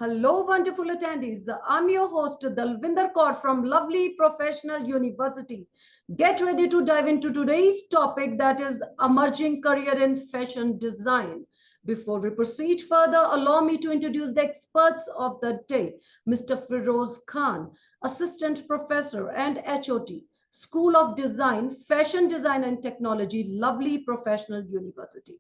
Hello, wonderful attendees. I'm your host, Dalvinder Kaur from Lovely Professional University. Get ready to dive into today's topic, that is emerging career in fashion design. Before we proceed further, allow me to introduce the experts of the day, Mr. Firoz Khan, Assistant Professor and HOT, School of Design, Fashion Design and Technology, Lovely Professional University.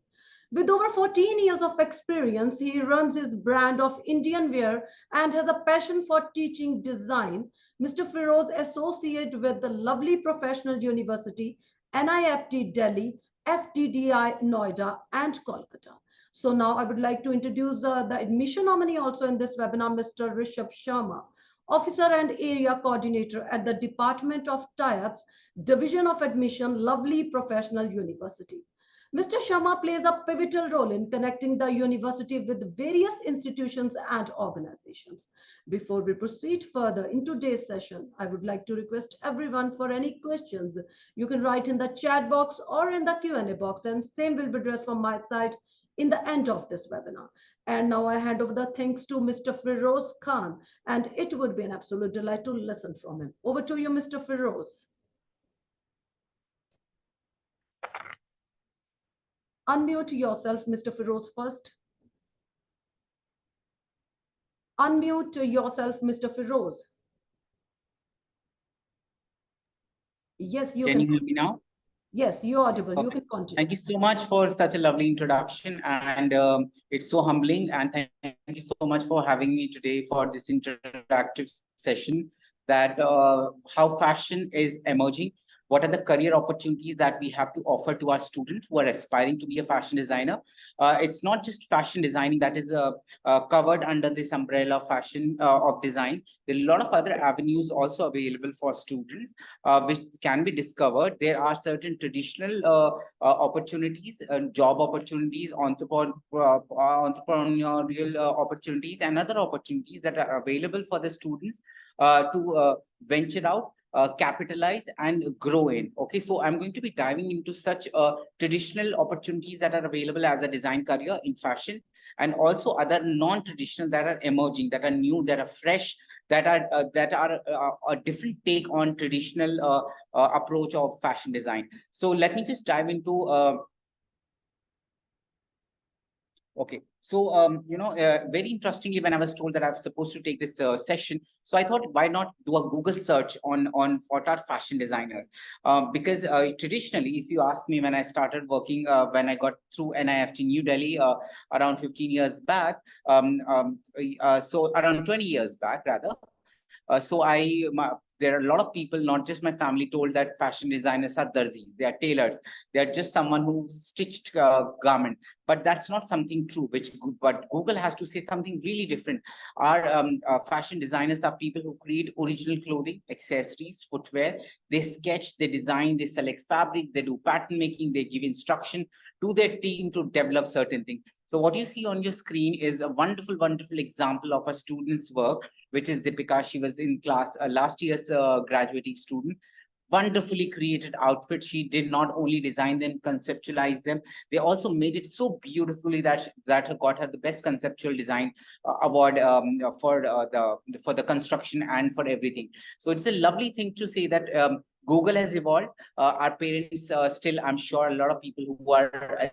With over 14 years of experience, he runs his brand of Indian wear and has a passion for teaching design. Mr. Firoz associate with the Lovely Professional University, NIFT Delhi, FTDI Noida, and Kolkata. So now I would like to introduce the admission nominee also in this webinar, Mr. Rishabh Sharma, Officer and Area Coordinator at the Department of Tie-Ups, Division of Admission, Lovely Professional University. Mr. Sharma plays a pivotal role in connecting the university with various institutions and organizations. Before we proceed further in today's session, I would like to request everyone for any questions. You can write in the chat box or in the Q&A box, and same will be addressed from my side in the end of this webinar. And now I hand over the thanks to Mr. Firoz Khan, and it would be an absolute delight to listen from him. Over to you, Mr. Firoz. Unmute yourself, Mr. Firoz, first. Unmute yourself, Mr. Firoz. Yes, you can you hear me now? Yes, you're audible. Perfect. You can continue. Thank you so much for such a lovely introduction, and it's so humbling. And thank you so much for having me today for this interactive session. That how fashion is emerging. What are the career opportunities that we have to offer to our students who are aspiring to be a fashion designer? It's not just fashion designing that is covered under this umbrella of fashion of design. There are a lot of other avenues also available for students which can be discovered. There are certain traditional opportunities, job opportunities, entrepreneurial opportunities, and other opportunities that are available for the students to venture out, capitalize and grow in. Okay, so I'm going to be diving into such traditional opportunities that are available as a design career in fashion, and also other non-traditional that are emerging, that are new, that are fresh, that are a different take on traditional approach of fashion design. So let me just dive into okay, so very interestingly, when I was told that I was supposed to take this session, so I thought, why not do a Google search on what are fashion designers? Because traditionally, if you ask me, when I started working, when I got through NIFT New Delhi around 15 years back, so around 20 years back rather. There are a lot of people, not just my family, told that fashion designers are darzis, they are tailors, they are just someone who stitched garment. But that's not something true. But Google has to say something really different. Our fashion designers are people who create original clothing, accessories, footwear. They sketch, they design, they select fabric, they do pattern making, they give instruction to their team to develop certain things. So what you see on your screen is a wonderful, wonderful example of a student's work, which is Deepika. She was in class, last year's graduating student. Wonderfully created outfits. She did not only design them, conceptualize them. They also made it so beautifully that got her the best conceptual design award for the construction and for everything. So it's a lovely thing to say that Google has evolved. Our parents still, I'm sure, a lot of people who are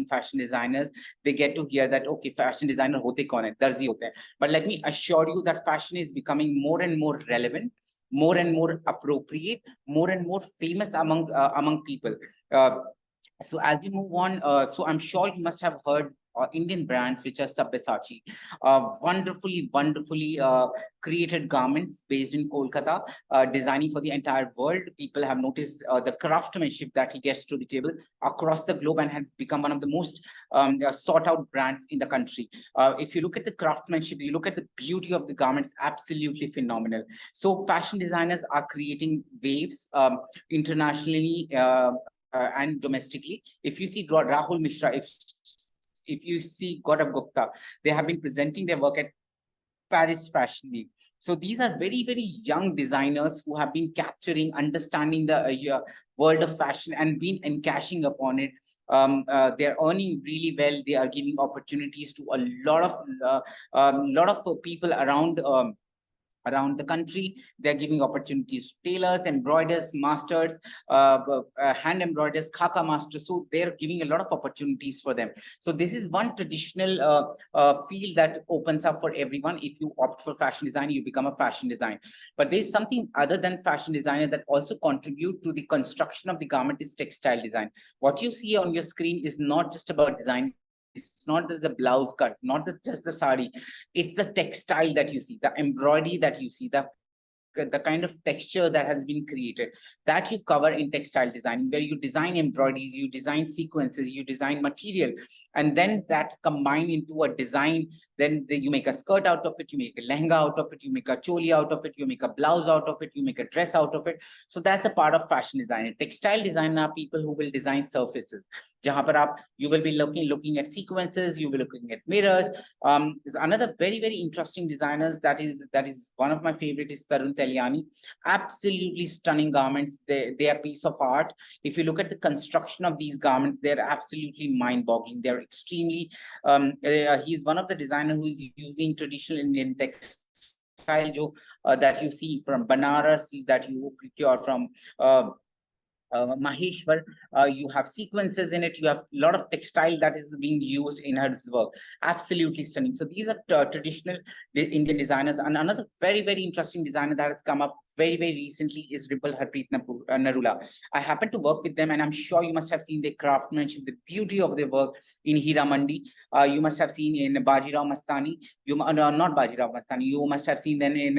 fashion designers, they get to hear that, okay, fashion designer hote kaun hai, darzi hote hai. But let me assure you that fashion is becoming more and more relevant, more and more appropriate, more and more famous among people. So as we move on, so I'm sure you must have heard Indian brands which are Sabyasachi, wonderfully created garments based in Kolkata, designing for the entire world. People have noticed the craftsmanship that he gets to the table across the globe, and has become one of the most sought out brands in the country. If you look at the craftsmanship, you look at the beauty of the garments, absolutely phenomenal. So fashion designers are creating waves internationally and domestically. If you see Rahul Mishra, if you see Gaurav Gupta, they have been presenting their work at Paris Fashion Week. So these are very, very young designers who have been capturing, understanding the world of fashion and been encashing upon it. they're earning really well. They are giving opportunities to a lot of people around the country. They're giving opportunities to tailors, embroiders, masters, hand embroiders, khaka masters. So they're giving a lot of opportunities for them. So this is one traditional field that opens up for everyone. If you opt for fashion design, you become a fashion designer. But there's something other than fashion designer that also contribute to the construction of the garment is textile design. What you see on your screen is not just about design. It's not just the blouse cut, not just the sari. It's the textile that you see, the embroidery that you see, the kind of texture that has been created, that you cover in textile design, where you design embroideries, you design sequences, you design material, and then that combine into a design. Then you make a skirt out of it, you make a lehenga out of it, you make a choli out of it, you make a blouse out of it, you make a dress out of it. So that's a part of fashion design. Textile design are people who will design surfaces. Jahan par you will be looking at sequences, you will be looking at mirrors. There's another very interesting designers that is one of my favorite is Tarun Telyani. Absolutely stunning garments. They are piece of art. If you look at the construction of these garments, they're absolutely mind-boggling. They're extremely. He's one of the designers who's using traditional Indian textile that you see from Banaras, that you procure from. Maheshwar, you have sequences in it, you have a lot of textile that is being used in her work. Absolutely stunning. So these are traditional Indian designers. And another very interesting designer that has come up very recently is Ripple Harpreet Narula. I happen to work with them, and I'm sure you must have seen their craftsmanship, the beauty of their work in Hira Mandi. You must have seen in Bajirao Mastani. Not Bajirao Mastani. You must have seen them in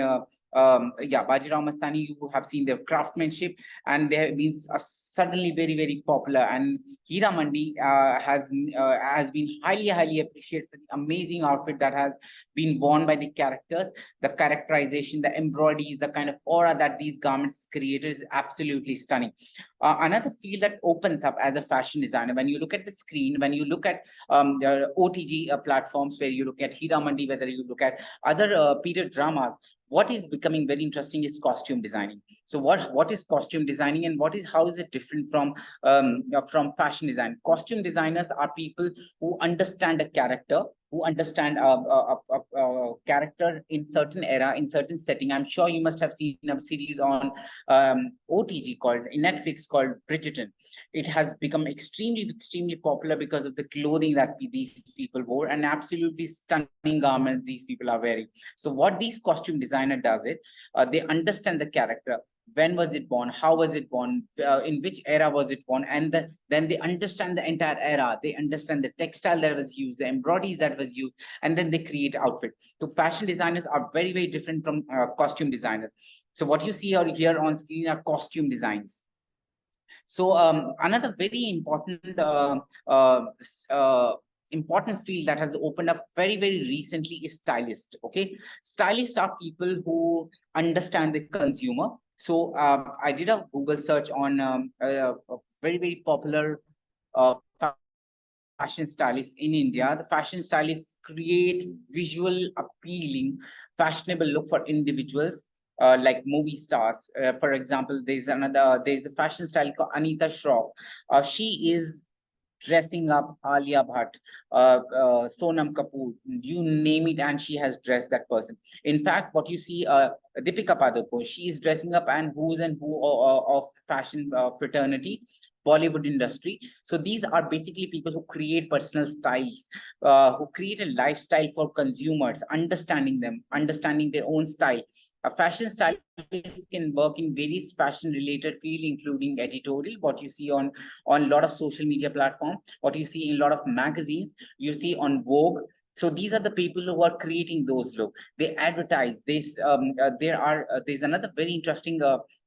Bajirao Mastani. You have seen their craftsmanship, and they have been suddenly very popular. And Hira Mandi has been highly appreciated for the amazing outfit that has been worn by the characters. The characterization, the embroideries, the kind of aura that these garments created is absolutely stunning. Another field that opens up as a fashion designer, when you look at the screen, when you look at the OTG platforms, where you look at Hira Mandi, whether you look at other period dramas, what is becoming very interesting is costume designing. So what is costume designing, and how is it different from fashion design? Costume designers are people who understand a character, who understand a character in certain era, in certain setting. I'm sure you must have seen a series on OTG called in Netflix called Bridgerton. It has become extremely popular because of the clothing that these people wore, and absolutely stunning garments these people are wearing. So what these costume designer does it, they understand the character. When was it born? How was it born? In which era was it born? And then they understand the entire era. They understand the textile that was used, the embroideries that was used, and then they create outfit. So fashion designers are very different from costume designers. So what you see here on screen are costume designs. So another very important field that has opened up very recently is stylist. Okay, stylists are people who understand the consumer. So I did a Google search on a very popular fashion stylist in India. The fashion stylists create visual appealing, fashionable look for individuals. Like movie stars. For example, there's a fashion style called Anita Shroff. She is dressing up Alia Bhatt, Sonam Kapoor, you name it, and she has dressed that person. In fact, what you see, Deepika Padukone, she is dressing up and who's and who of fashion fraternity, Bollywood industry. So these are basically people who create personal styles, who create a lifestyle for consumers, understanding them, understanding their own style. A fashion stylist can work in various fashion related field, including editorial, what you see on a lot of social media platform, what you see in a lot of magazines, you see on Vogue. So these are the people who are creating those looks. They advertise this. There's another very interesting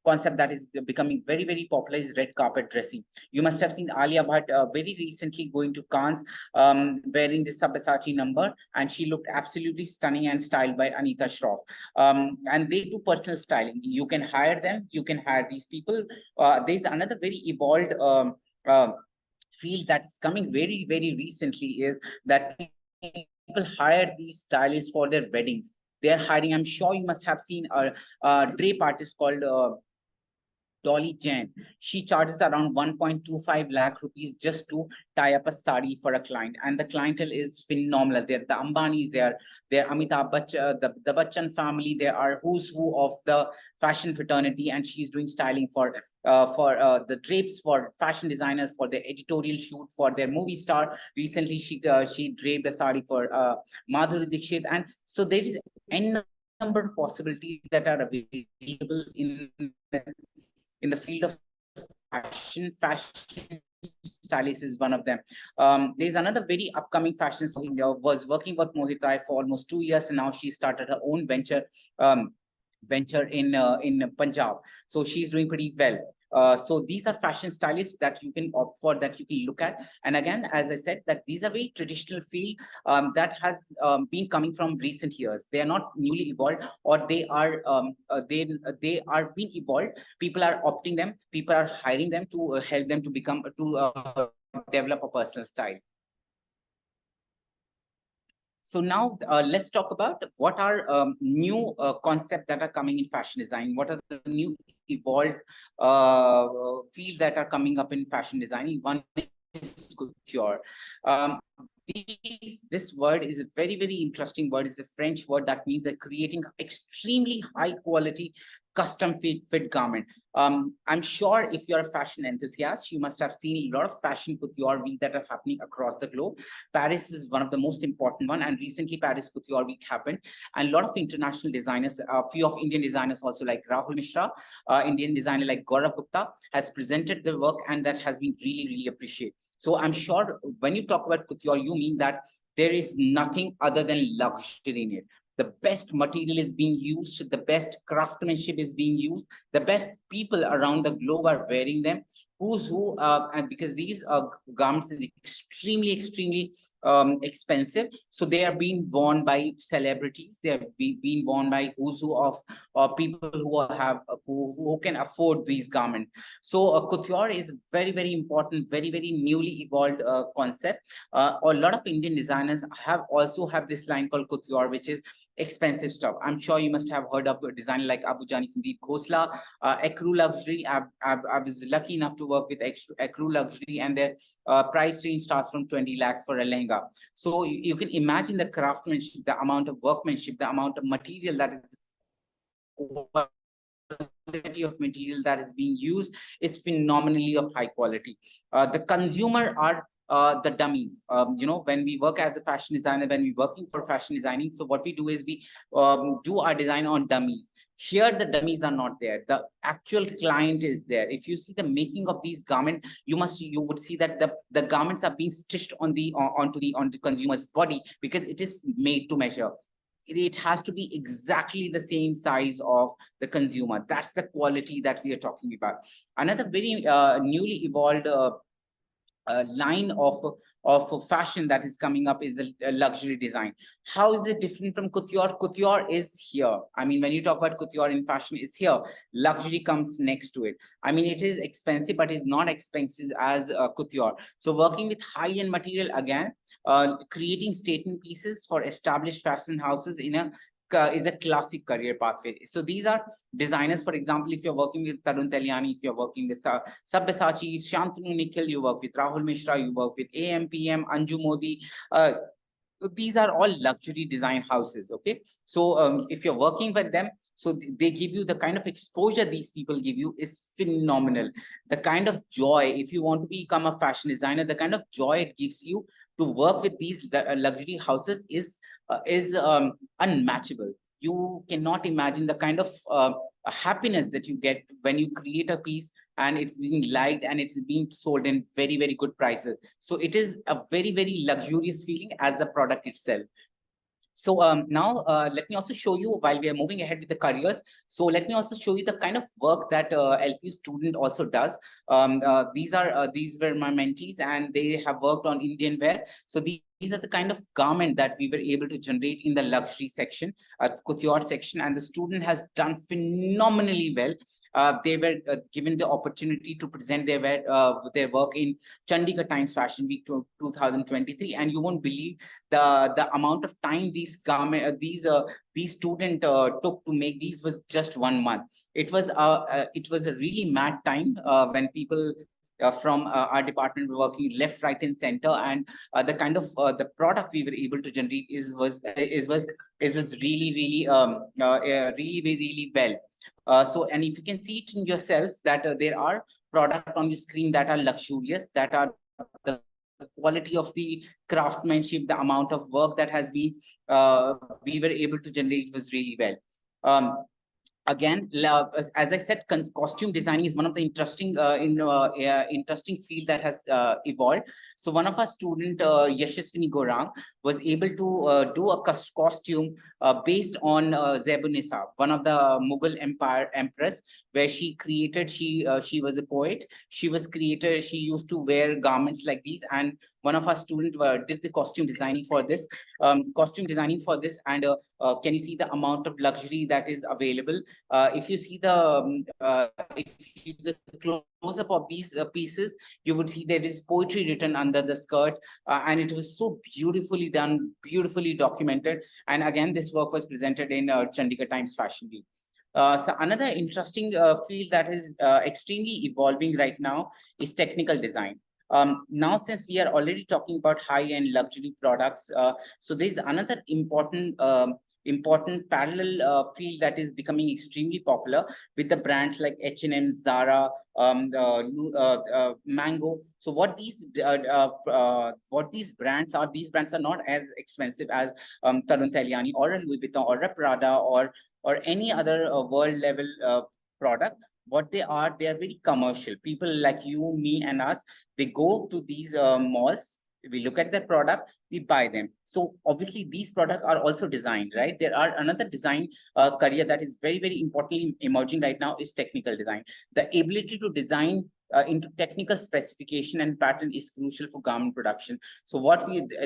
concept that is becoming very popular is red carpet dressing. You must have seen Alia Bhatt very recently going to Cannes, wearing the Sabyasachi number, and she looked absolutely stunning and styled by Anita Shroff. And they do personal styling. You can hire them. You can hire these people. There's another very evolved field that's coming very recently is that people hire these stylists for their weddings. They're hiring. I'm sure you must have seen a drape artist called Dolly Jain. She charges around 1.25 lakh rupees just to tie up a sari for a client. And the clientele is phenomenal. They're the Ambanis, they're Amitabh Bachchan, the Bachchan family. They are who's who of the fashion fraternity. And she's doing styling for the drapes, for fashion designers, for their editorial shoot, for their movie star. Recently, she draped a sari for Madhuri Dixit. And so there is n number of possibilities that are available in the field of fashion. Fashion stylist is one of them. There's another very upcoming fashion stylist was working with Mohit Rai for almost 2 years, and now she started her own venture in Punjab. So she's doing pretty well. So these are fashion stylists that you can opt for, that you can look at. And again, as I said, that these are very traditional field that has been coming from recent years. They are not newly evolved, or they are being evolved. People are opting them. People are hiring them to help them to develop a personal style. So now let's talk about what are new concepts that are coming in fashion design. What are the new evolved fields that are coming up in fashion design? One is couture. This word is a very, very interesting word. It's a French word that means they're creating extremely high quality custom fit garment. I'm sure if you're a fashion enthusiast, you must have seen a lot of fashion couture week that are happening across the globe. Paris is one of the most important one, and recently Paris Couture Week happened, and a lot of international designers, a few of Indian designers also, like Rahul Mishra, Indian designer like Gaurav Gupta has presented the work, and that has been really, really appreciated. So I'm sure when you talk about couture, you mean that there is nothing other than luxury in it. The best material is being used, the best craftsmanship is being used, the best people around the globe are wearing them. Who's who, and because these garments are extremely, extremely expensive, so they are being worn by celebrities. They are being worn by who's who of people who can afford these garments. So couture is very, very important, very, very newly evolved concept. A lot of Indian designers have this line called couture, which is expensive stuff. I'm sure you must have heard of a designer like Abu Jani Sandeep Khosla, Ecru Luxury. I was lucky enough to work with Ecru Luxury, and their price range starts from 20 lakhs for a lehenga. So you can imagine the craftsmanship, the amount of workmanship, the amount of material that is quality of material that is being used is phenomenally of high quality. The consumer are the dummies. When we work as a fashion designer, when we're working for fashion designing, so what we do is we do our design on dummies. Here, the dummies are not there. The actual client is there. If you see the making of these garments, you would see that the garments are being stitched onto the consumer's body, because it is made to measure. It has to be exactly the same size of the consumer. That's the quality that we are talking about. Another very newly evolved line of fashion that is coming up is the luxury design. How is it different from couture? Couture is here. I mean, when you talk about couture in fashion, it's here. Luxury comes next to it. I mean, it is expensive, but it's not expensive as couture. So working with high-end material again, creating statement pieces for established fashion houses is a classic career pathway. So these are designers. For example, if you're working with Tarun Taliani, if you're working with Sabyasachi, Shantanu Nikhil, you work with Rahul Mishra, you work with AMPM, Anju Modi. So these are all luxury design houses. Okay, so if you're working with them, so they give you the kind of exposure these people give you is phenomenal. The kind of joy, if you want to become a fashion designer, the kind of joy it gives you to work with these luxury houses is unmatchable. You cannot imagine the kind of happiness that you get when you create a piece and it's being liked and it's being sold in very, very good prices. So it is a very, very luxurious feeling as the product itself. So now let me also show you, while we are moving ahead with the careers, so let me also show you the kind of work that LPU student also does. These were my mentees, and they have worked on Indian wear. So these are the kind of garment that we were able to generate in the luxury section, couture section, and the student has done phenomenally well. They were given the opportunity to present their work in Chandigarh Times Fashion Week 2023, and you won't believe the amount of time these students took to make these was just 1 month. It was a really mad time when people from our department were working left, right, and center, and the kind of the product we were able to generate was really really well. So, and if you can see it in yourself that there are products on the screen that are luxurious, that are the quality of the craftsmanship, the amount of work that has been we were able to generate was really well. Again, as I said, costume designing is one of the interesting field that has evolved. So one of our student, Yashaswini Gorang, was able to do a costume based on Zebunisa, one of the Mughal Empire empress, where she was a poet. She used to wear garments like these, and one of our students did the costume designing for this. And can you see the amount of luxury that is available? If you see the close-up of these pieces, you would see there is poetry written under the skirt, and it was so beautifully done, beautifully documented. And again, this work was presented in Chandigarh Times Fashion Week. So another interesting field that is extremely evolving right now is technical design. Now, since we are already talking about high-end luxury products, so there's another important parallel field that is becoming extremely popular with the brands like H&M, Zara, Mango. So what these brands are? These brands are not as expensive as Tarun Tahiliani or a Louis Vuitton or a Prada or any other world level product. What they are very commercial. People like you, me, and us, they go to these malls. We look at the product, we buy them. So obviously these products are also designed, right? There are another design career that is very importantly emerging right now is technical design. The ability to design into technical specification and pattern is crucial for garment production. So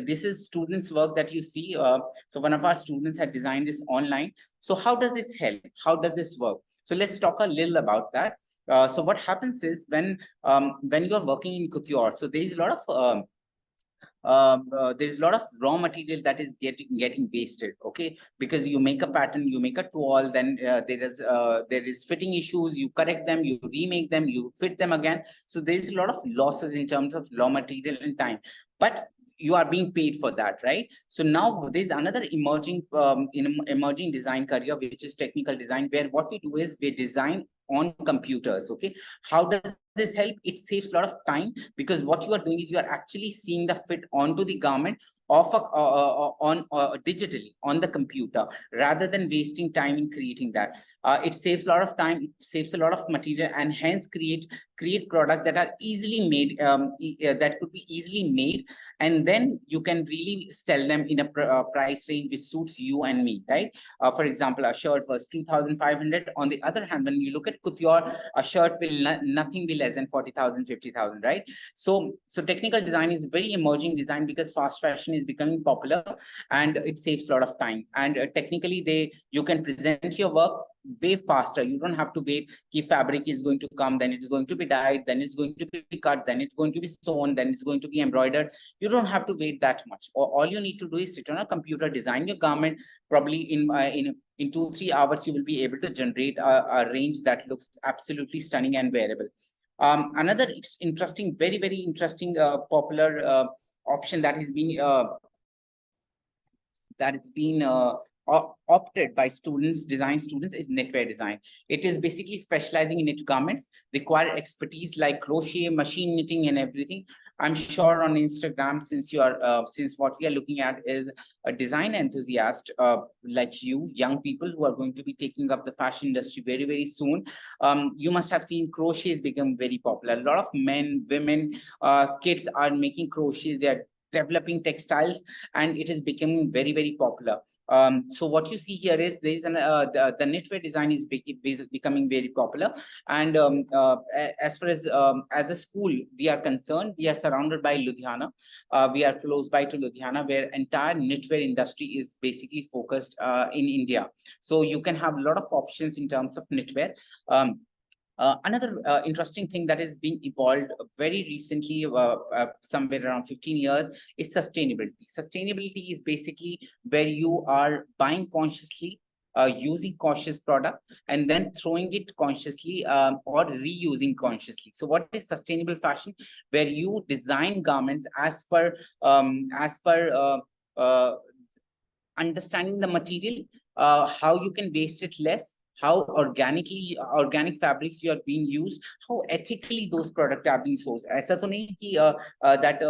this is students' work that you see. So one of our students had designed this online. So how does this help? How does this work? So let's talk a little about that. So what happens is when you're working in couture, so there is a lot of there's a lot of raw material that is getting wasted, okay? Because you make a pattern, you make a tool, then there is fitting issues, you correct them, you remake them, you fit them again. So there's a lot of losses in terms of raw material and time, but you are being paid for that, right? So now there's another emerging design career, which is technical design, where what we do is we design on computers, okay? How does this help? It saves a lot of time, because what you are doing is you are actually seeing the fit onto the garment digitally on the computer, rather than wasting time in creating that. It saves a lot of time, it saves a lot of material, and hence create products that are easily made, that could be easily made, and then you can really sell them in a price range which suits you and me, right? For example, a shirt was 2,500. On the other hand, when you look at couture, a shirt will nothing be less than 40,000, 50,000, right? So technical design is very emerging design, because fast fashion is becoming popular, and it saves a lot of time. And technically, you can present your work way faster. You don't have to wait. Key fabric is going to come, then it's going to be dyed, then it's going to be cut, then it's going to be sewn, then it's going to be embroidered. You don't have to wait that much. All you need to do is sit on a computer, design your garment. Probably in 2-3 hours, you will be able to generate a range that looks absolutely stunning and wearable. Another interesting, very interesting, popular option that has been opted by design students, is knitwear design. It is basically specializing in knit garments, require expertise like crochet, machine knitting, and everything. I'm sure on Instagram, since what we are looking at is a design enthusiast like you, young people who are going to be taking up the fashion industry very soon, you must have seen crochets become very popular. A lot of men, women, kids are making crochets. They are developing textiles, and it is becoming very popular. So what you see here is there is the knitwear design is becoming very popular. And as far as a school we are concerned, we are surrounded by Ludhiana. We are close by to Ludhiana, where entire knitwear industry is basically focused in India. So you can have a lot of options in terms of knitwear. Another interesting thing that is being evolved very recently, somewhere around 15 years, is sustainability. Sustainability is basically where you are buying consciously, using conscious product, and then throwing it consciously, or reusing consciously. So what is sustainable fashion? Where you design garments as per understanding the material, how you can waste it less, how organic fabrics you are being used, how ethically those products are being sourced. ऐसा तो नहीं कि that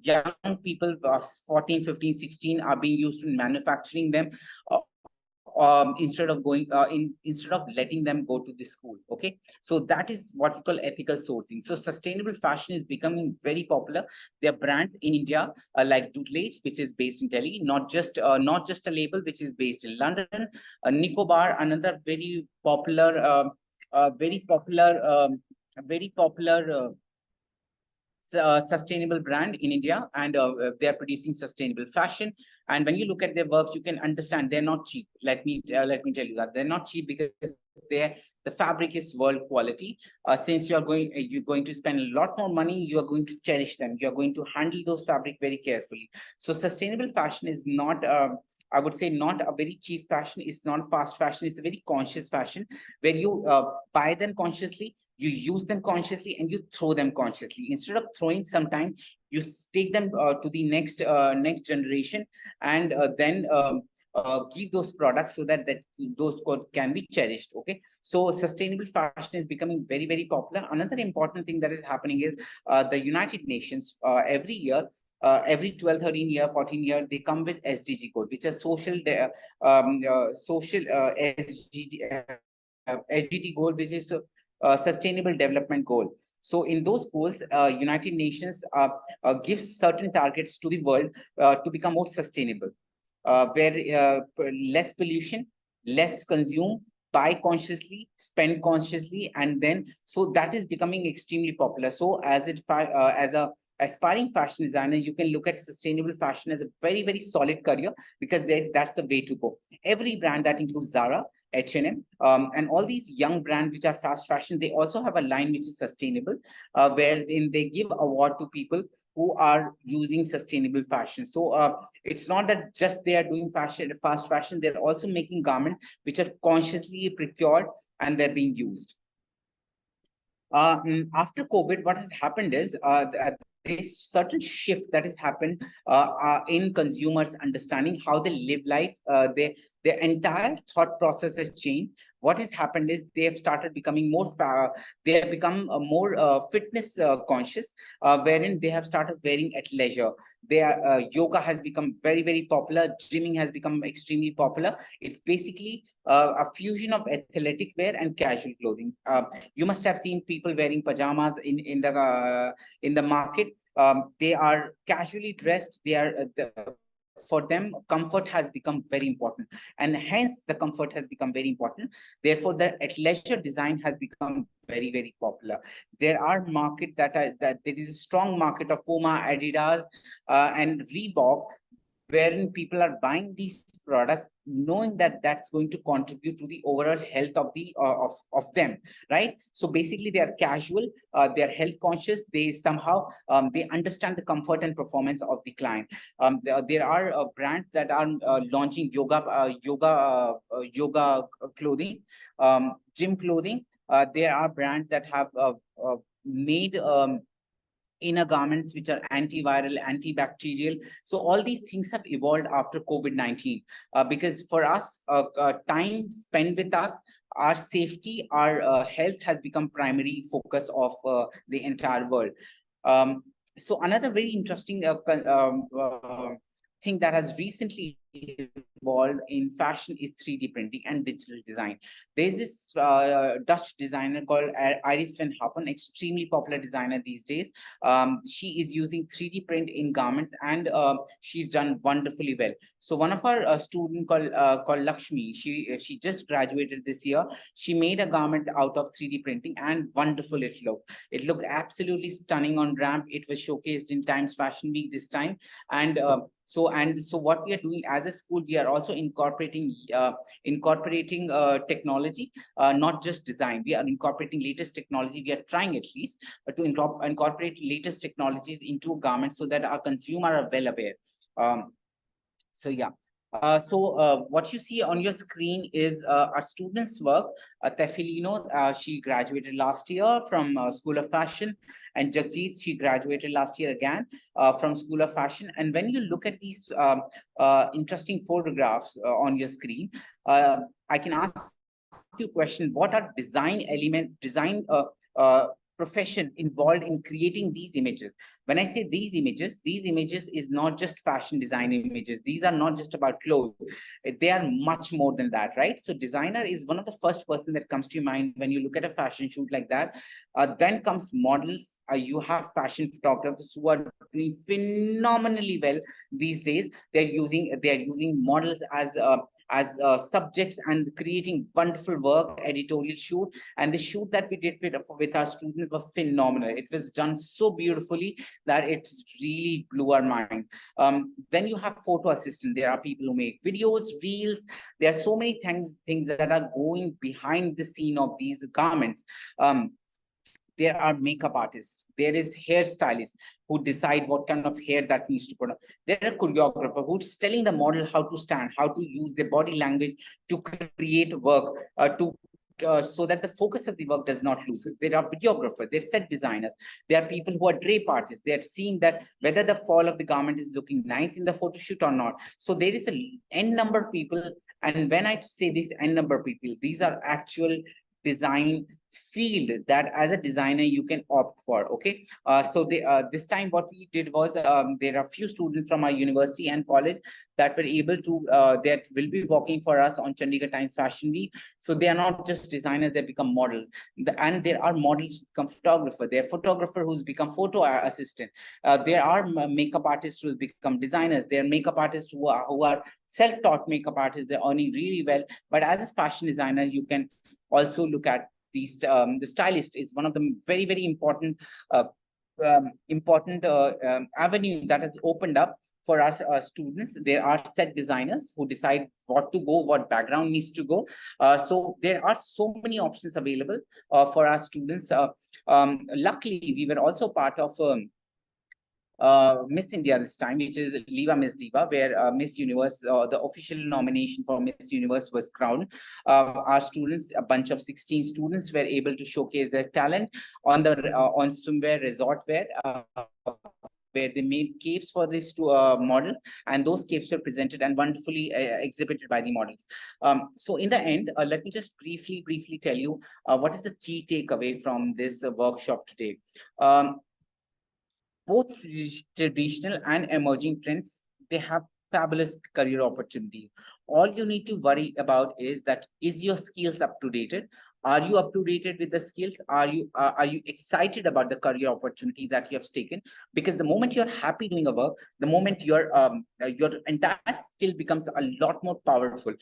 young people 14, 15, 16 are being used in manufacturing them, instead of letting them go to the school. Okay, so that is what we call ethical sourcing. So sustainable fashion is becoming very popular. There are brands in India like Doodlage, which is based in Delhi, not just a label which is based in London. Nicobar, another very popular sustainable brand in India, and they are producing sustainable fashion. And when you look at their work, you can understand they're not cheap. Let me tell you that they're not cheap, because the fabric is world quality. Since you're going to spend a lot more money, you are going to cherish them. You are going to handle those fabric very carefully. So sustainable fashion is not, I would say, not a very cheap fashion. It's not fast fashion. It's a very conscious fashion, where you buy them consciously, you use them consciously, and you throw them consciously. Instead of throwing, sometimes you take them to the next generation, and then give those products, so that those can be cherished. Okay, so sustainable fashion is becoming very, very popular. Another important thing that is happening is the United Nations every year, every 12, 13 year, 14 year, they come with SDG goal, which are social SDG goal, which is sustainable development goal. So in those goals, United Nations gives certain targets to the world to become more sustainable, where less pollution, less consume, buy consciously, spend consciously, and then, so that is becoming extremely popular. So as a aspiring fashion designer, you can look at sustainable fashion as a very, very solid career, because that's the way to go. Every brand, that includes Zara, H&M, and all these young brands which are fast fashion, they also have a line which is sustainable, wherein they give award to people who are using sustainable fashion. So it's not that just they are doing fast fashion, they're also making garments which are consciously procured, and they're being used. After COVID, what has happened is this certain shift that has happened in consumers understanding how they live life. Their entire thought process has changed. What has happened is they have started becoming they have become more fitness conscious, wherein they have started wearing at leisure. Yoga has become very, very popular. Gymming has become extremely popular. It's basically a fusion of athletic wear and casual clothing. You must have seen people wearing pajamas in the market. They are casually dressed. For them, comfort has become very important, and hence the comfort has become very important. Therefore, the athleisure design has become very, very popular. There are market that there is a strong market of Puma, Adidas, and Reebok, wherein people are buying these products knowing that that's going to contribute to the overall health of them, right? So basically, they are casual, they are health conscious, they somehow they understand the comfort and performance of the client. There are brands that are launching yoga clothing, gym clothing. There are brands that have made inner garments which are antiviral, antibacterial. So all these things have evolved after COVID-19, because for us, time spent with us, our safety, our health has become primary focus of the entire world. So another very interesting thing that has recently evolved in fashion is 3D printing and digital design. There's this Dutch designer called Iris van Happen, extremely popular designer these days. She is using 3D print in garments, and she's done wonderfully well. So one of our student called Lakshmi, she just graduated this year. She made a garment out of 3D printing, and wonderful it looked. It looked absolutely stunning on ramp. It was showcased in Times Fashion Week this time, and So what we are doing as a school, we are also incorporating technology, not just design. We are incorporating latest technology. We are trying at least to incorporate latest technologies into garments so that our consumer are well aware. So yeah. What you see on your screen is our students' work. Tefilino, she graduated last year from School of Fashion, and Jagjit, she graduated last year again from School of Fashion. And when you look at these interesting photographs on your screen, I can ask you a question: what are design profession involved in creating these images? When I say these images is not just fashion design images. These are not just about clothes. They are much more than that, right? So designer is one of the first person that comes to your mind when you look at a fashion shoot like that. Then comes models. You have fashion photographers who are doing phenomenally well these days. They're using models as subjects and creating wonderful work, editorial shoot. And the shoot that we did with our students was phenomenal. It was done so beautifully that it really blew our mind. Then you have photo assistant. There are people who make videos, reels. There are so many things that are going behind the scene of these garments. There are makeup artists, there is hairstylists who decide what kind of hair that needs to put on. There are choreographer who's telling the model how to stand, how to use their body language to create work, so that the focus of the work does not lose. There are videographers, there are set designers, there are people who are drape artists. They are seeing that whether the fall of the garment is looking nice in the photo shoot or not. So there is a n number of people, and when I say these n number of people, these are actual design field that as a designer you can opt for. Okay, this time what we did was, there are few students from our university and college that were able to that will be working for us on Chandigarh Times Fashion Week. So they are not just designers, they become models. And there are models who become photographer, there are photographer who's become photo assistant, there are makeup artists who become designers, there are makeup artists who are self-taught makeup artists. They're earning really well. But as a fashion designer, you can also look at these. The stylist is one of the very important avenue that has opened up for us students. There are set designers who decide what to go, what background needs to go. So there are so many options available for our students. Luckily, we were also part of Miss India this time, which is Liva Miss Diva, where Miss Universe, the official nomination for Miss Universe was crowned. Our students, a bunch of 16 students, were able to showcase their talent on swimwear, resort wear, where they made capes for this model, and those capes were presented and wonderfully exhibited by the models. So in the end, let me just briefly tell you what is the key takeaway from this workshop today. Both traditional and emerging trends, they have fabulous career opportunities. All you need to worry about is that, is your skills up to date? Are you up to date with the skills? Are you excited about the career opportunity that you have taken? Because the moment you're happy doing a work, the moment your entire skill becomes a lot more powerful.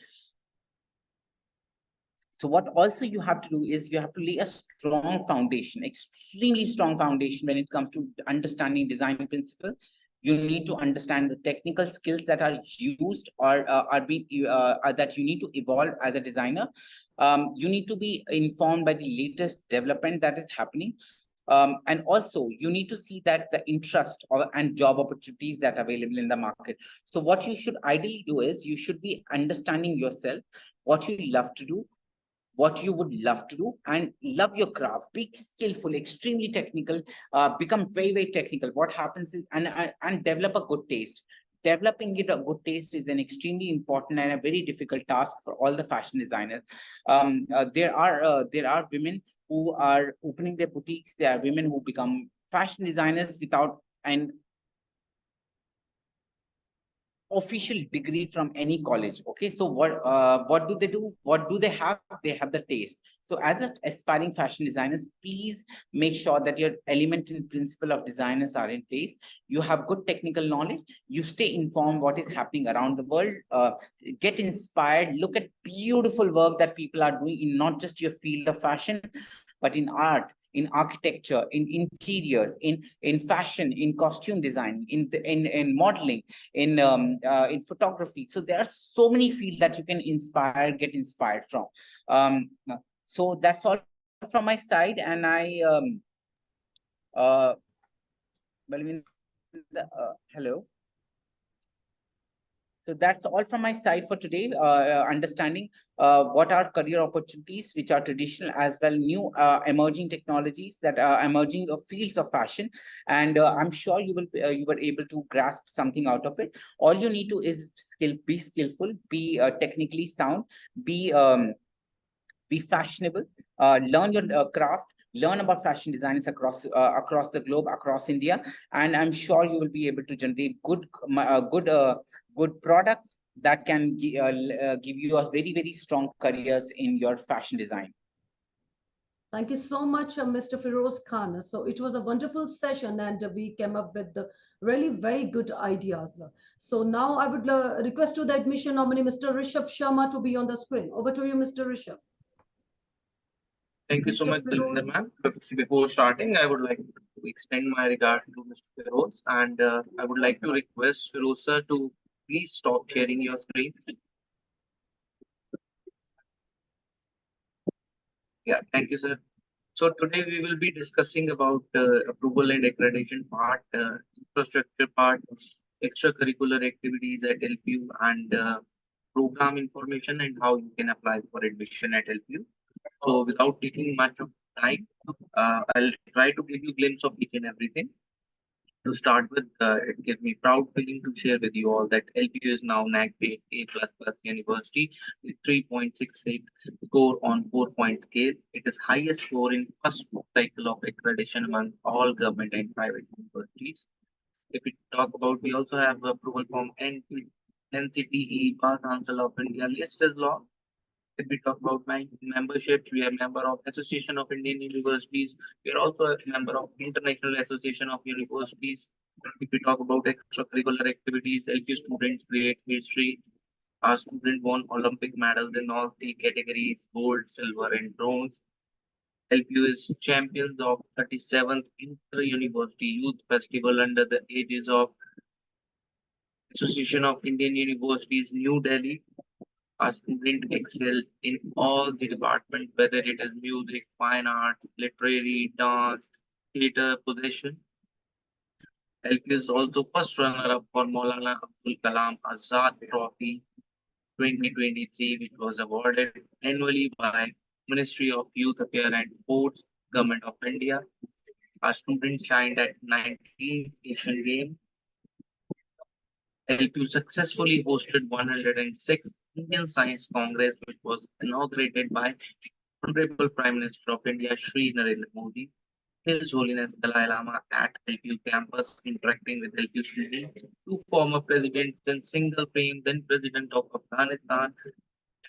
So what also you have to do is you have to lay a strong foundation, extremely strong foundation when it comes to understanding design principle. You need to understand the technical skills that are used or that you need to evolve as a designer. You need to be informed by the latest development that is happening. And also you need to see that the interest and job opportunities that are available in the market. So what you should ideally do is you should be understanding yourself, what you love to do, what you would love to do, and love your craft. Be skillful, extremely technical, become very technical. What happens is, and develop a good taste. Developing a good taste is an extremely important and a very difficult task for all the fashion designers. There are women who are opening their boutiques. There are women who become fashion designers without an official degree from any college. Okay, so what do they do? What do they have? They have the taste. So as an aspiring fashion designers, please make sure that your element and principle of designers are in place. You have good technical knowledge, you stay informed what is happening around the world, get inspired, look at beautiful work that people are doing in not just your field of fashion, but in art, in architecture, in interiors, in fashion, in costume design, in modeling, in photography. So there are so many fields that you can get inspired from. So that's all from my side, and I Balvinder, hello. So that's all from my side for today. Understanding what are career opportunities, which are traditional as well, new emerging technologies that are emerging fields of fashion, and I'm sure you were able to grasp something out of it. All you need to is be skillful, be technically sound, be be fashionable, learn your craft, learn about fashion designers across the globe, across India, and I'm sure you will be able to generate good products that can give you a very strong careers in your fashion design. Thank you so much, Mr. Firoz Khan. So it was a wonderful session, and we came up with the really very good ideas. So now I would request to the admission nominee, Mr. Rishabh Sharma, to be on the screen. Over to you, Mr. Rishabh. Thank you so Mr. much, Dalvinder Firoz. ma'am. Before starting, I would like to extend my regard to Mr. Firoz, and I would like to request Firoz sir to please stop sharing your screen. Yeah, thank you, sir. So today we will be discussing about approval and accreditation part, infrastructure part, extracurricular activities at LPU, and program information and how you can apply for admission at LPU. So without taking much of time, I'll try to give you a glimpse of each and everything. To start with, it gives me proud feeling to share with you all that LPU is now NAC A++ university with 3.68 score on 4-point scale. It is highest score in first cycle of accreditation among all government and private universities. If we talk about, we also have approval from NCTE, Bar Council of India, list is long. If we talk about my membership, we are member of Association of Indian Universities. We are also a member of International Association of Universities. If we talk about extracurricular activities, LQ students create history. Our students won Olympic medals in all three categories: gold, silver, and bronze. LPU is champions of 37th Inter-University Youth Festival under the aegis of Association of Indian Universities, New Delhi. Our students excel in all the departments, whether it is music, fine arts, literary, dance, theatre, possession. LQ is also first runner-up for Maulana Abdul Kalam Azad Trophy 2023, which was awarded annually by Ministry of Youth Affairs and Sports, Government of India. Our students shined at 19th Asian Games. LQ successfully hosted 106th Indian Science Congress, which was inaugurated by Honorable Prime Minister of India, Shri Narendra Modi. His Holiness Dalai Lama at LPU campus interacting with LPU students, two former presidents, then single frame, then President of Afghanistan,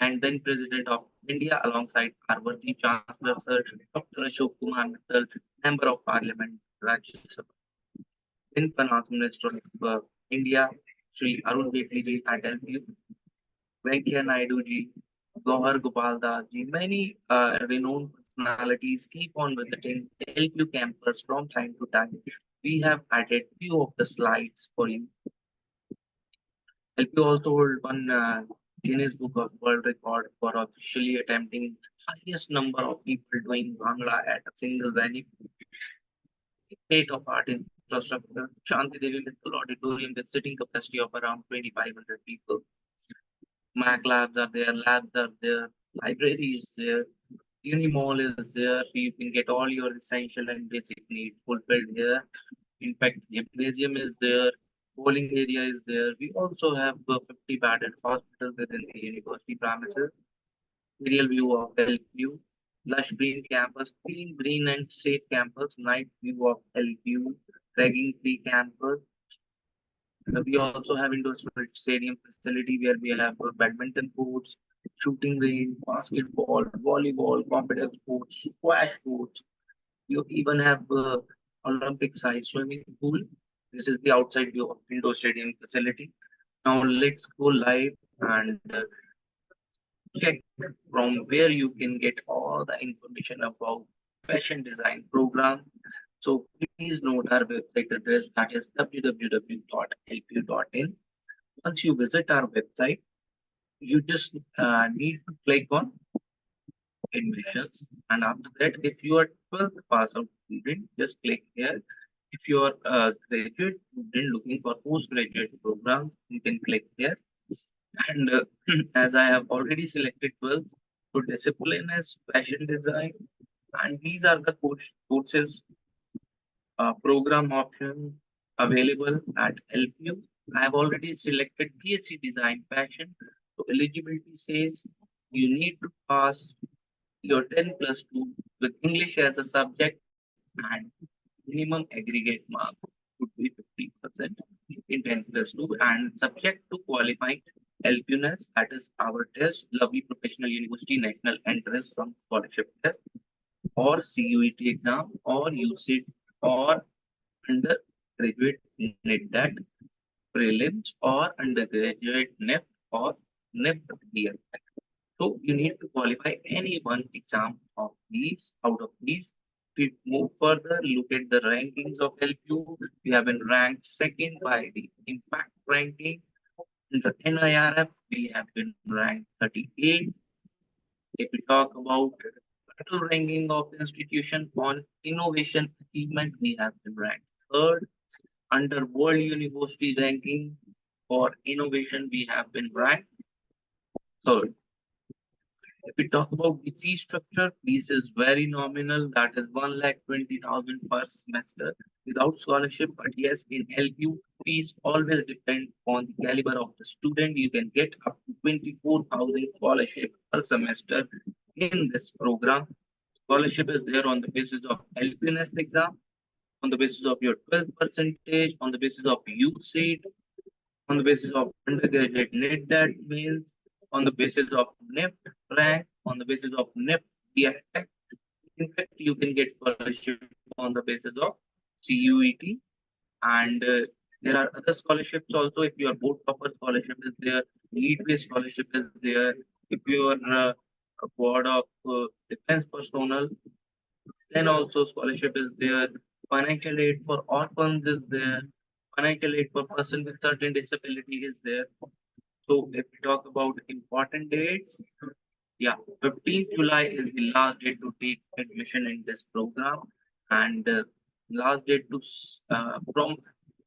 and then President of India, alongside our worthy Chancellor, Sir Dr. Ashok Kumar Mittal, Member of Parliament, Rajya Sabha. Then Finance Minister of India, Shri Arun Jaitley ji at LPU, Venkaiah Naidu ji, Gohar Gopal Das ji, many renowned personalities keep on visiting LPU campus from time to time. We have added few of the slides for you. LPU also hold one Guinness Book of World Record for officially attempting highest number of people doing Bangla at a single venue. State of art infrastructure, Shanti Devi Mittal Auditorium with sitting capacity of around 2,500 people. Mac labs are there, labs are there, library is there, Unimall is there, you can get all your essential and basic needs fulfilled here. In fact, gymnasium is there, bowling area is there. We also have a 50-bedded hospital within the university premises. Aerial view of LPU, lush green campus, clean, green and safe campus, night view of LPU, ragging-free campus. We also have indoor stadium facility where we have badminton courts, shooting range, basketball, volleyball, competitive sports, squash courts. You even have Olympic size swimming pool. This is the outside view of indoor stadium facility. Now let's go live and check from where you can get all the information about fashion design program. So please note our website address, that is www.lpu.in. Once you visit our website, you just need to click on admissions, and after that, if you are 12th pass out student, just click here. If you are a graduate student looking for postgraduate program, you can click here. And as I have already selected 12th, so discipline is fashion design, and these are the courses program option available at LPU. I have already selected BSc Design Fashion. So eligibility says you need to pass your 10 plus 2 with English as a subject, and minimum aggregate mark would be 50% in 10 plus 2, and subject to qualifying LPUNES, that is our test, Lovely Professional University National Entrance from Scholarship Test, or CUET exam, or UCIT, or undergraduate NET prelims, or undergraduate NEP, or NEP DL. So you need to qualify any one exam of these out of these. If we move further, look at the rankings of LPU. We have been ranked second by the impact ranking. In the NIRF, we have been ranked 38. If we talk about total ranking of institution on innovation achievement, we have been ranked third. Under World University ranking for innovation, we have been ranked third. If we talk about the fee structure, fees is very nominal. That is 1,20,000 per semester without scholarship. But yes, in LU, fees always depend on the caliber of the student. You can get up to 24,000 scholarship per semester in this program. Scholarship is there on the basis of LPNS exam, on the basis of your 12th percentage, on the basis of UCIT, on the basis of undergraduate NET that means, on the basis of NEP rank, on the basis of NEP DI. In fact, you can get scholarship on the basis of CUET, and there are other scholarships also. If your board topper scholarship is there, need-based scholarship is there. If you are a board of defense personnel, then also scholarship is there. Financial aid for orphans is there. Financial aid for person with certain disability is there. So if we talk about important dates, yeah, 15th July is the last date to take admission in this program, and last date to from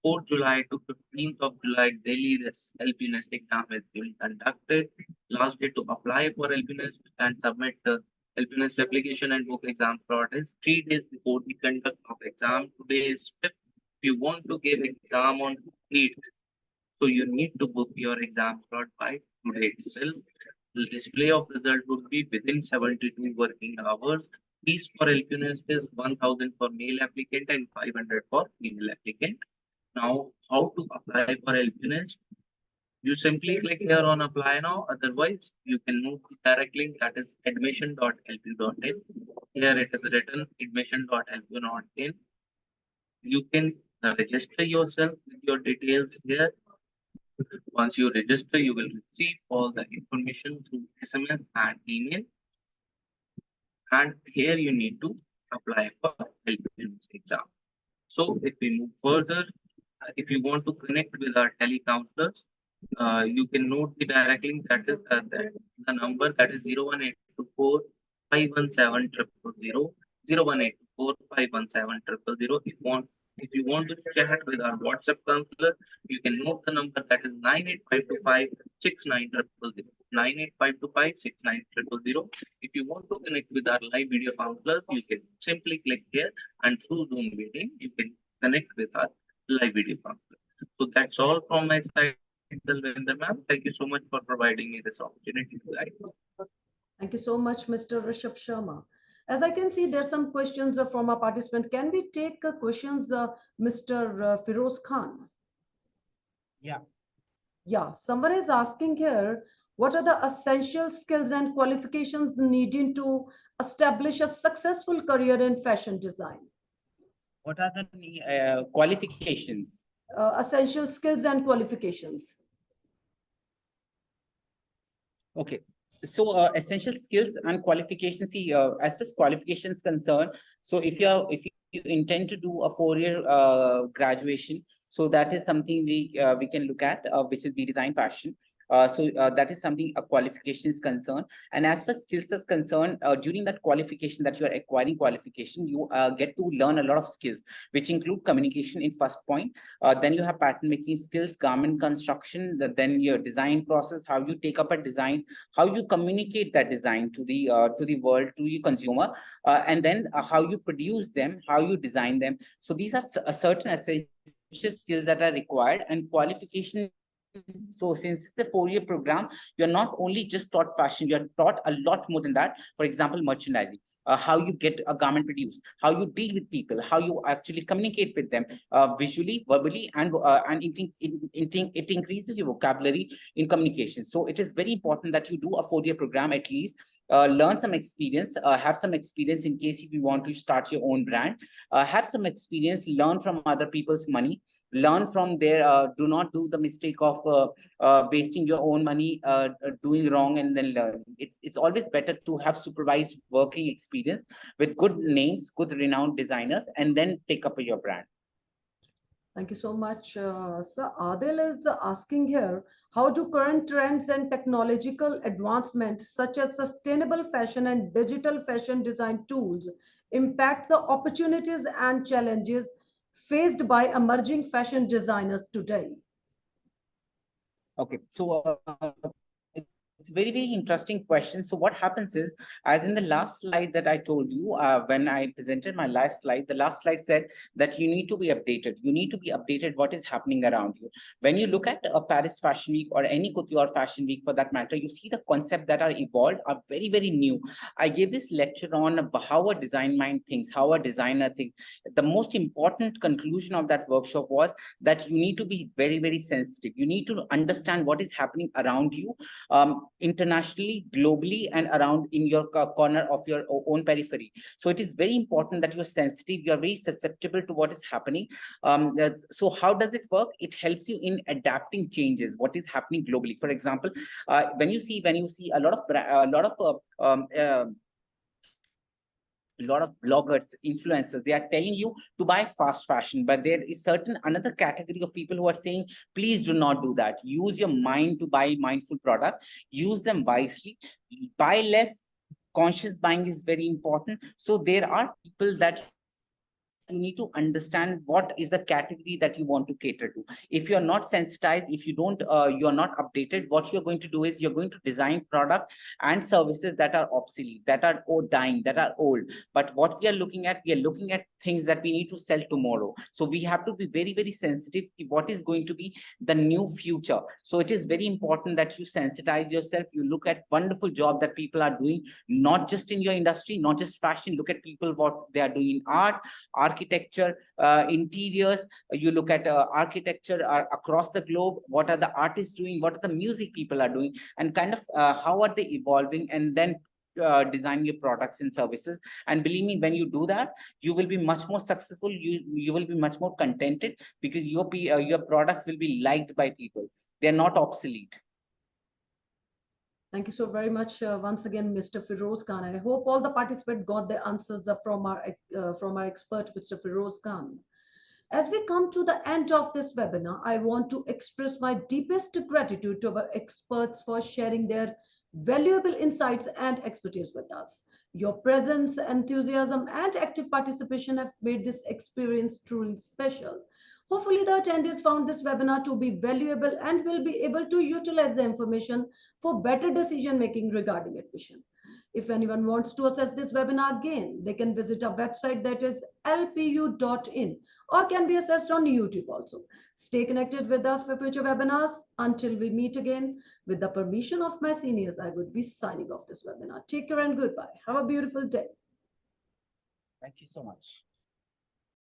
4th July to 15th of July daily this LPNS exam is being conducted. Last date to apply for LPNS and submit the LPNS application and book exam slot is 3 days before the conduct of exam. Today is 5th. If you want to give exam on 8th, so you need to book your exam slot by today itself. The display of result would be within 72 working hours. Fees for LPNS is 1,000 for male applicant and 500 for female applicant. Now, how to apply for LPNS? You simply click here on apply now. Otherwise, you can move the direct link, that is admission.lpu.in. Here it is written admission.lpu.in. You can register yourself with your details here. Once you register, you will receive all the information through SMS and email. And here you need to apply for LPNS exam. So if we move further, if you want to connect with our telecounselors, you can note the direct link, that is the number, that is 01824 517 000, 01824 517 000. If you want to chat with our WhatsApp counselor, you can note the number, that is 98525 69000, 98525 69000. If you want to connect with our live video counselors, you can simply click here, and through Zoom meeting, you can connect with our live video counselor. So that's all from my side, Dalvinder ma'am. Thank you so much for providing me this opportunity, guys. Thank you so much, Mr. Rishabh Sharma. As I can see, there's some questions from our participant. Can we take questions, Mr. Firoz Khan? Yeah. Yeah, someone is asking here, what are the essential skills and qualifications needed to establish a successful career in fashion design? What are the qualifications? Essential skills and qualifications. Okay. So essential skills and qualifications. See, as far as qualifications concerned, so if you intend to do a 4-year graduation, so that is something we can look at, which is B Design Fashion. That is something a qualification is concerned. And as far as skills is concerned, during that qualification that you are acquiring qualification, you get to learn a lot of skills, which include communication in first point. Then you have pattern making skills, garment construction, then your design process, how you take up a design, how you communicate that design to the world, to your consumer, and then how you produce them, how you design them. So these are a certain essential skills that are required. And qualification, so since it's a 4-year program, you're not only just taught fashion, you're taught a lot more than that. For example, merchandising, how you get a garment produced, how you deal with people, how you actually communicate with them, visually, verbally, and it increases your vocabulary in communication. So it is very important that you do a 4-year program at least, learn some experience, have some experience in case if you want to start your own brand, have some experience, learn from other people's money, learn from their, do not do the mistake of wasting your own money, doing wrong and then learning. It's always better to have supervised working experience with good names, good renowned designers, and then take up your brand. Thank you so much. So Adil is asking here, how do current trends and technological advancements such as sustainable fashion and digital fashion design tools impact the opportunities and challenges faced by emerging fashion designers today? Okay, so it's very, very interesting question. So what happens is, as in the last slide that I told you, when I presented my last slide, the last slide said that you need to be updated. You need to be updated what is happening around you. When you look at a Paris Fashion Week or any couture fashion week for that matter, you see the concept that are evolved are very, very new. I gave this lecture on how a design mind thinks, how a designer thinks. The most important conclusion of that workshop was that you need to be very, very sensitive. You need to understand what is happening around you, internationally, globally, and around in your corner of your own periphery. So it is very important that you're sensitive, you're very susceptible to what is happening. So how does it work? It helps you in adapting changes, what is happening globally. For example, when you see a lot of bloggers, influencers, they are telling you to buy fast fashion, but there is certain another category of people who are saying, please do not do that. Use your mind to buy mindful product, use them wisely, buy less. Conscious buying is very important. So there are people that you need to understand what is the category that you want to cater to. If you're not sensitized, if you don't, you're not updated, what you're going to do is you're going to design product and services that are obsolete, that are dying, that are old. But what we are looking at things that we need to sell tomorrow. So we have to be very, very sensitive to what is going to be the new future. So it is very important that you sensitize yourself. You look at wonderful job that people are doing, not just in your industry, not just fashion. Look at people, what they are doing in art, architecture, interiors. You look at architecture across the globe. What are the artists doing? What are the music people are doing? And kind of how are they evolving? And then design your products and services. And believe me, when you do that, you will be much more successful. You will be much more contented, because your products will be liked by people. They're not obsolete. Thank you so very much once again, Mr. Firoz Khan. I hope all the participants got the answers from our expert, Mr. Firoz Khan. As we come to the end of this webinar, I want to express my deepest gratitude to our experts for sharing their valuable insights and expertise with us. Your presence, enthusiasm, and active participation have made this experience truly special. Hopefully, the attendees found this webinar to be valuable and will be able to utilize the information for better decision making regarding admission. If anyone wants to access this webinar again, they can visit our website, that is lpu.in, or can be accessed on YouTube also. Stay connected with us for future webinars. Until we meet again, with the permission of my seniors, I would be signing off this webinar. Take care and goodbye. Have a beautiful day. Thank you so much.